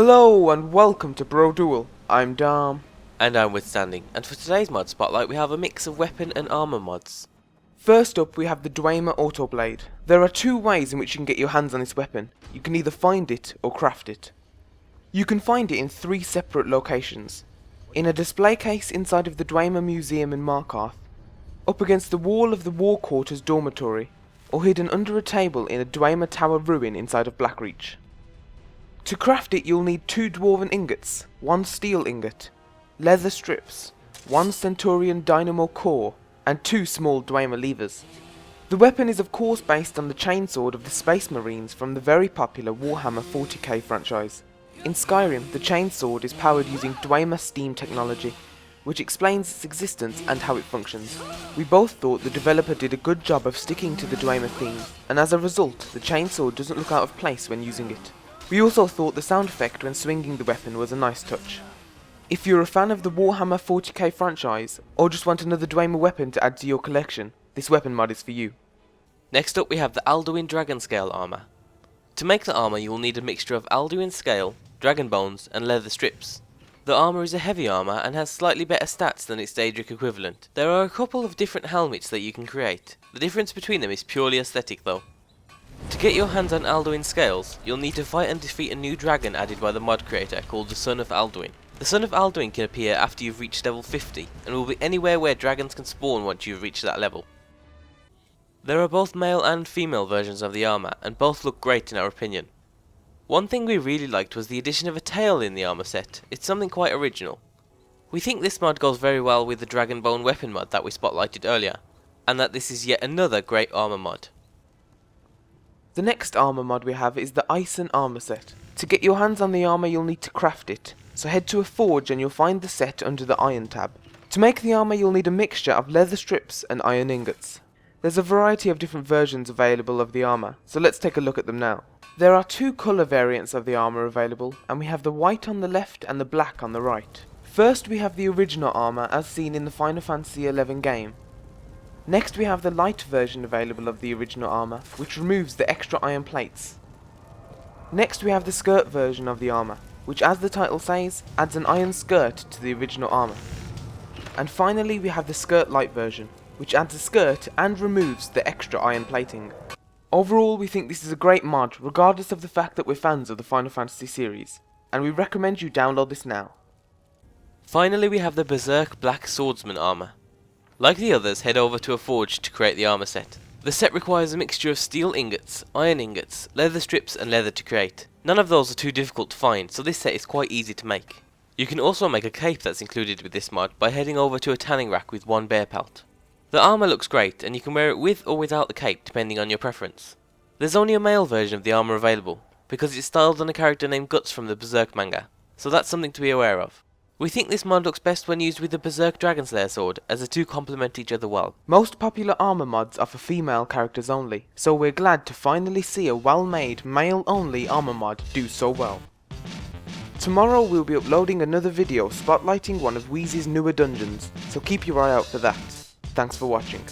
Hello and welcome to Bro Duel. I'm Dom. And I'm Withstanding, and for today's mod spotlight we have a mix of weapon and armor mods. First up we have the Dwemer Autoblade. There are two ways in which you can get your hands on this weapon. You can either find it or craft it. You can find it in three separate locations. In a display case inside of the Dwemer Museum in Markarth, up against the wall of the War Quarters dormitory, or hidden under a table in a Dwemer Tower ruin inside of Blackreach. To craft it you'll need 2 dwarven ingots, 1 steel ingot, leather strips, 1 Centurion dynamo core, and 2 small Dwemer levers. The weapon is of course based on the chainsword of the Space Marines from the very popular Warhammer 40k franchise. In Skyrim, the chainsword is powered using Dwemer steam technology, which explains its existence and how it functions. We both thought the developer did a good job of sticking to the Dwemer theme, and as a result, the chainsword doesn't look out of place when using it. We also thought the sound effect when swinging the weapon was a nice touch. If you're a fan of the Warhammer 40k franchise, or just want another Dwemer weapon to add to your collection, this weapon mod is for you. Next up we have the Alduin Dragon Scale Armor. To make the armor you will need a mixture of Alduin scale, dragon bones and leather strips. The armor is a heavy armor and has slightly better stats than its Daedric equivalent. There are a couple of different helmets that you can create. The difference between them is purely aesthetic though. To get your hands on Alduin scales, you'll need to fight and defeat a new dragon added by the mod creator called the Son of Alduin. The Son of Alduin can appear after you've reached level 50, and will be anywhere where dragons can spawn once you've reached that level. There are both male and female versions of the armor, and both look great in our opinion. One thing we really liked was the addition of a tail in the armor set. It's something quite original. We think this mod goes very well with the Dragonbone weapon mod that we spotlighted earlier, and that this is yet another great armor mod. The next armor mod we have is the Eisen Armor set. To get your hands on the armor you'll need to craft it, so head to a forge and you'll find the set under the Iron tab. To make the armor you'll need a mixture of leather strips and iron ingots. There's a variety of different versions available of the armor, so let's take a look at them now. There are 2 colour variants of the armor available, and we have the white on the left and the black on the right. First we have the original armor as seen in the Final Fantasy XI game. Next we have the light version available of the original armor, which removes the extra iron plates. Next we have the skirt version of the armor, which as the title says, adds an iron skirt to the original armor. And finally we have the skirt light version, which adds a skirt and removes the extra iron plating. Overall we think this is a great mod regardless of the fact that we're fans of the Final Fantasy series, and we recommend you download this now. Finally we have the Berserk Black Swordsman armor. Like the others, head over to a forge to create the armor set. The set requires a mixture of steel ingots, iron ingots, leather strips and leather to create. None of those are too difficult to find, so this set is quite easy to make. You can also make a cape that's included with this mod by heading over to a tanning rack with 1 bear pelt. The armor looks great and you can wear it with or without the cape depending on your preference. There's only a male version of the armor available, because it's styled on a character named Guts from the Berserk manga, so that's something to be aware of. We think this mod looks best when used with the Berserk Dragonslayer sword, as the two complement each other well. Most popular armor mods are for female characters only, so we're glad to finally see a well-made, male-only armor mod do so well. Tomorrow we'll be uploading another video spotlighting one of Wheezy's newer dungeons, so keep your eye out for that. Thanks for watching.